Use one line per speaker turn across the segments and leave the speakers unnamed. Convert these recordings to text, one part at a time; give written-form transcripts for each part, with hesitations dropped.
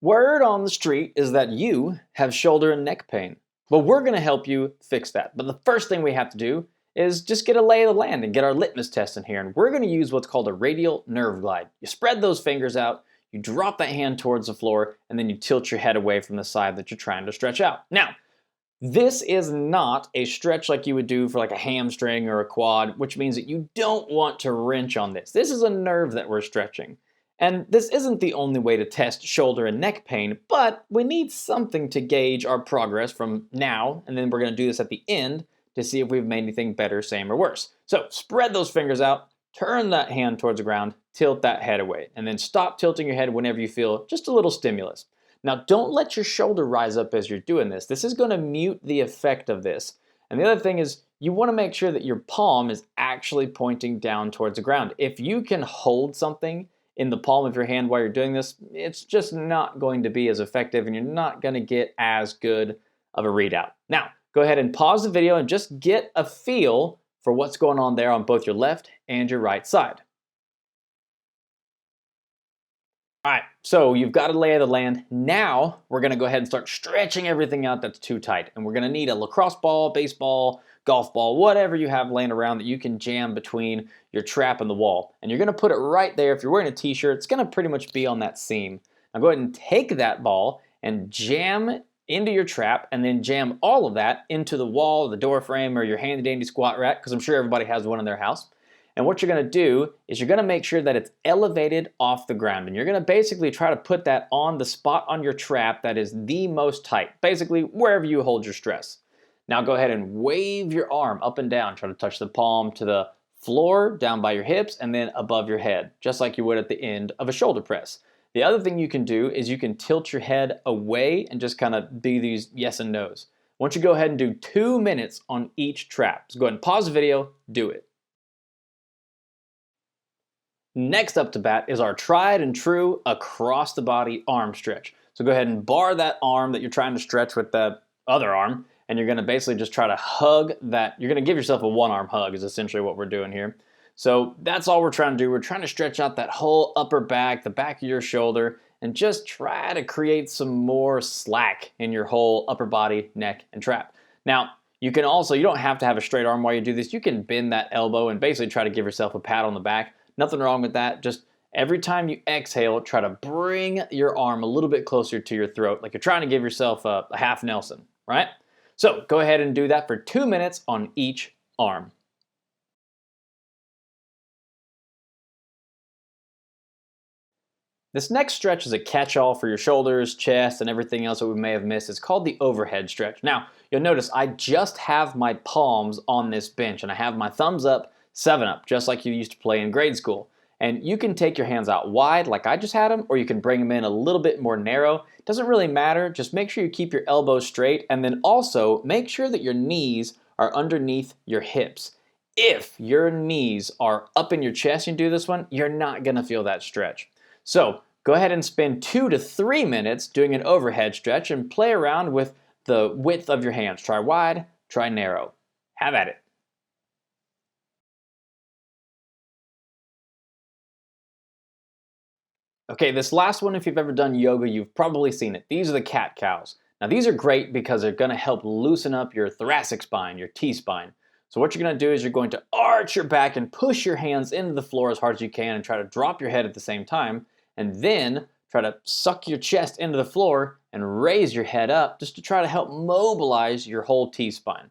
Word on the street is that you have shoulder and neck pain. Well, we're going to help you fix that. But the first thing we have to do is just get a lay of the land and get our litmus test in here. And we're going to use what's called a radial nerve glide. You spread those fingers out, you drop that hand towards the floor, and then you tilt your head away from the side that you're trying to stretch out. Now, this is not a stretch like you would do for like a hamstring or a quad, which means that you don't want to wrench on this. This is a nerve that we're stretching. And this isn't the only way to test shoulder and neck pain, but we need something to gauge our progress from now, and then we're going to do this at the end to see if we've made anything better, same, or worse. So spread those fingers out, turn that hand towards the ground, tilt that head away, and then stop tilting your head whenever you feel just a little stimulus. Now don't let your shoulder rise up as you're doing this. This is going to mute the effect of this. And the other thing is you want to make sure that your palm is actually pointing down towards the ground. If you can hold something in the palm of your hand while you're doing this, it's just not going to be as effective and you're not going to get as good of a readout. Now, go ahead and pause the video and just get a feel for what's going on there on both your left and your right side. All right, so you've got a lay of the land. Now we're gonna go ahead and start stretching everything out that's too tight. And we're gonna need a lacrosse ball, baseball, golf ball, whatever you have laying around that you can jam between your trap and the wall. And you're gonna put it right there. If you're wearing a t-shirt, it's gonna pretty much be on that seam. Now go ahead and take that ball and jam it into your trap and then jam all of that into the wall, the door frame, or your handy dandy squat rack, because I'm sure everybody has one in their house. And what you're gonna do is you're gonna make sure that it's elevated off the ground. And you're gonna basically try to put that on the spot on your trap that is the most tight, basically wherever you hold your stress. Now go ahead and wave your arm up and down. Try to touch the palm to the floor, down by your hips, and then above your head, just like you would at the end of a shoulder press. The other thing you can do is you can tilt your head away and just kind of do these yes and no's. Once you go ahead and do 2 minutes on each trap. So go ahead and pause the video, do it. Next up to bat is our tried and true across the body arm stretch. So go ahead and bar that arm that you're trying to stretch with the other arm, and you're gonna basically just try to hug that. You're gonna give yourself a one-arm hug is essentially what we're doing here. So that's all we're trying to do. We're trying to stretch out that whole upper back, the back of your shoulder, and just try to create some more slack in your whole upper body, neck, and trap. Now, you can also, you don't have to have a straight arm while you do this. You can bend that elbow and basically try to give yourself a pat on the back. Nothing wrong with that. Just every time you exhale, try to bring your arm a little bit closer to your throat, like you're trying to give yourself a half Nelson, right? So go ahead and do that for 2 minutes on each arm. This next stretch is a catch-all for your shoulders, chest, and everything else that we may have missed. It's called the overhead stretch. Now, you'll notice I just have my palms on this bench and I have my thumbs up, 7 up, just like you used to play in grade school. And you can take your hands out wide like I just had them, or you can bring them in a little bit more narrow. It doesn't really matter. Just make sure you keep your elbows straight, and then also make sure that your knees are underneath your hips. If your knees are up in your chest and you do this one, you're not gonna feel that stretch. So go ahead and spend 2 to 3 minutes doing an overhead stretch and play around with the width of your hands. Try wide, try narrow. Have at it. Okay, this last one, if you've ever done yoga, you've probably seen it. These are the cat cows. Now these are great because they're gonna help loosen up your thoracic spine, your T-spine. So what you're gonna do is you're going to arch your back and push your hands into the floor as hard as you can and try to drop your head at the same time. And then try to suck your chest into the floor and raise your head up just to try to help mobilize your whole T-spine.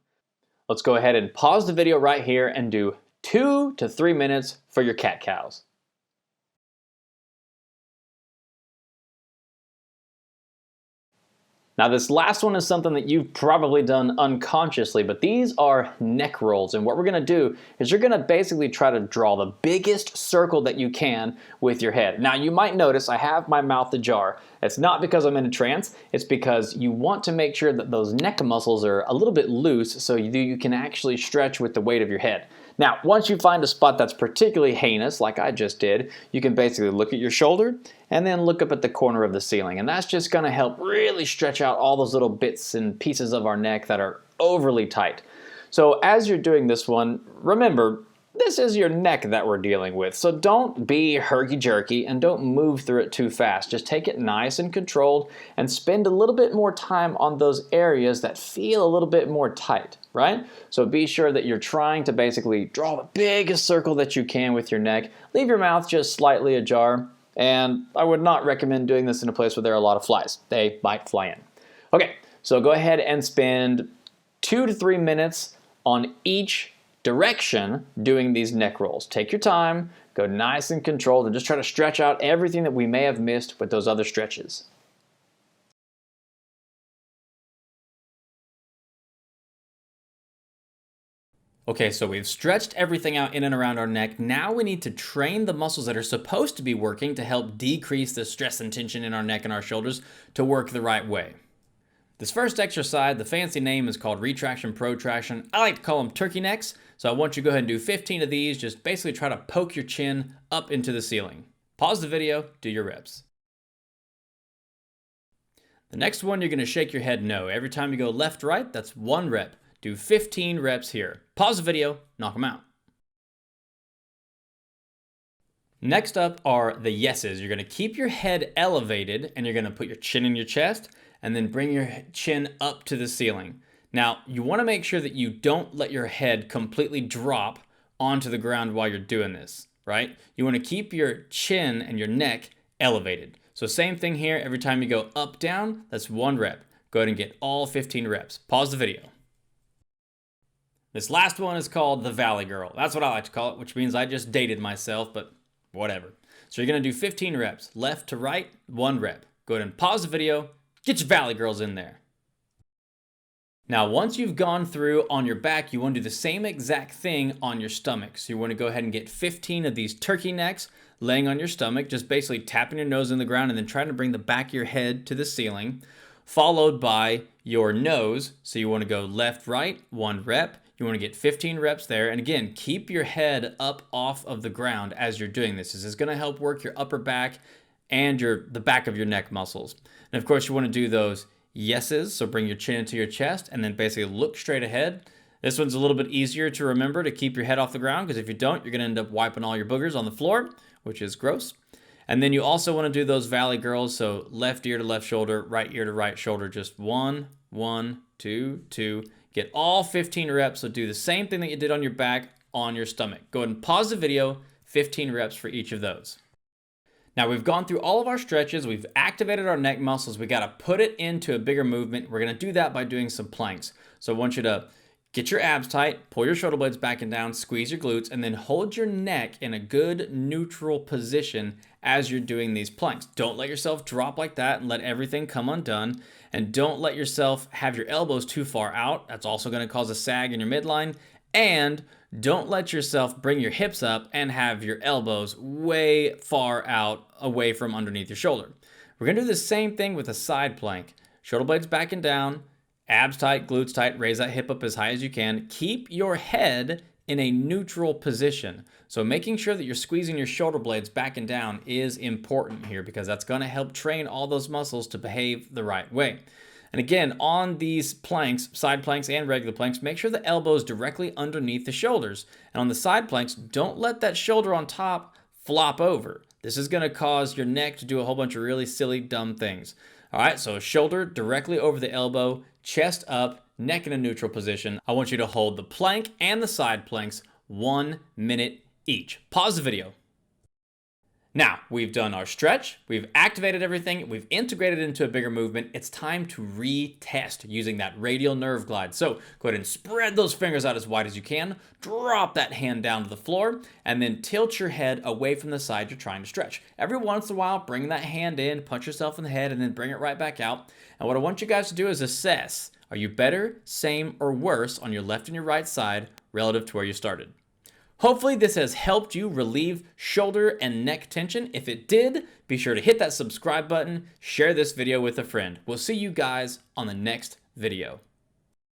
Let's go ahead and pause the video right here and do 2 to 3 minutes for your cat cows. Now this last one is something that you've probably done unconsciously, but these are neck rolls. And what we're gonna do is you're gonna basically try to draw the biggest circle that you can with your head. Now you might notice I have my mouth ajar. It's not because I'm in a trance, it's because you want to make sure that those neck muscles are a little bit loose so you can actually stretch with the weight of your head. Now, once you find a spot that's particularly heinous, like I just did, you can basically look at your shoulder and then look up at the corner of the ceiling. And that's just gonna help really stretch out all those little bits and pieces of our neck that are overly tight. So as you're doing this one, remember, this is your neck that we're dealing with, so don't be herky-jerky and don't move through it too fast. Just take it nice and controlled and spend a little bit more time on those areas that feel a little bit more tight, right? So be sure that you're trying to basically draw the biggest circle that you can with your neck. Leave your mouth just slightly ajar, and I would not recommend doing this in a place where there are a lot of flies. They might fly in. Okay, so go ahead and spend 2 to 3 minutes on each direction doing these neck rolls. Take your time, go nice and controlled, and just try to stretch out everything that we may have missed with those other stretches. Okay, so we've stretched everything out in and around our neck. Now we need to train the muscles that are supposed to be working to help decrease the stress and tension in our neck and our shoulders to work the right way. This first exercise, the fancy name is called retraction, protraction. I like to call them turkey necks. So I want you to go ahead and do 15 of these. Just basically try to poke your chin up into the ceiling. Pause the video, do your reps. The next one, you're gonna shake your head no. Every time you go left, right, that's 1 rep. Do 15 reps here. Pause the video, knock them out. Next up are the yeses. You're gonna keep your head elevated and you're gonna put your chin in your chest and then bring your chin up to the ceiling. Now, you wanna make sure that you don't let your head completely drop onto the ground while you're doing this, right? You wanna keep your chin and your neck elevated. So same thing here, every time you go up, down, that's 1 rep. Go ahead and get all 15 reps. Pause the video. This last one is called the Valley Girl. That's what I like to call it, which means I just dated myself, but whatever. So you're gonna do 15 reps, left to right, 1 rep. Go ahead and pause the video, get your Valley Girls in there. Now, once you've gone through on your back, you want to do the same exact thing on your stomach. So you want to go ahead and get 15 of these turkey necks laying on your stomach, just basically tapping your nose in the ground and then trying to bring the back of your head to the ceiling, followed by your nose. So you want to go left, right, 1 rep. You want to get 15 reps there. And again, keep your head up off of the ground as you're doing this. This is going to help work your upper back and the back of your neck muscles. And of course, you want to do those yeses, so bring your chin into your chest and then basically look straight ahead. This one's a little bit easier to remember to keep your head off the ground, because if you don't, you're gonna end up wiping all your boogers on the floor, which is gross. And then you also wanna do those Valley Girls, so left ear to left shoulder, right ear to right shoulder, just 1, 1, 2, 2. Get all 15 reps, so do the same thing that you did on your back on your stomach. Go ahead and pause the video, 15 reps for each of those. Now we've gone through all of our stretches, we've activated our neck muscles, we gotta put it into a bigger movement. We're gonna do that by doing some planks. So I want you to get your abs tight, pull your shoulder blades back and down, squeeze your glutes, and then hold your neck in a good neutral position as you're doing these planks. Don't let yourself drop like that and let everything come undone. And don't let yourself have your elbows too far out. That's also gonna cause a sag in your midline. And don't let yourself bring your hips up and have your elbows way far out away from underneath your shoulder. We're gonna do the same thing with a side plank. Shoulder blades back and down, abs tight, glutes tight, raise that hip up as high as you can. Keep your head in a neutral position. So making sure that you're squeezing your shoulder blades back and down is important here, because that's gonna help train all those muscles to behave the right way. And again, on these planks, side planks and regular planks, make sure the elbow is directly underneath the shoulders. And on the side planks, don't let that shoulder on top flop over. This is gonna cause your neck to do a whole bunch of really silly, dumb things. All right, so shoulder directly over the elbow, chest up, neck in a neutral position. I want you to hold the plank and the side planks 1 minute each. Pause the video. Now, we've done our stretch, we've activated everything, we've integrated it into a bigger movement. It's time to retest using that radial nerve glide. So go ahead and spread those fingers out as wide as you can, drop that hand down to the floor, and then tilt your head away from the side you're trying to stretch. Every once in a while, bring that hand in, punch yourself in the head, and then bring it right back out. And what I want you guys to do is assess, are you better, same, or worse on your left and your right side relative to where you started? Hopefully this has helped you relieve shoulder and neck tension. If it did, be sure to hit that subscribe button, share this video with a friend. We'll see you guys on the next video.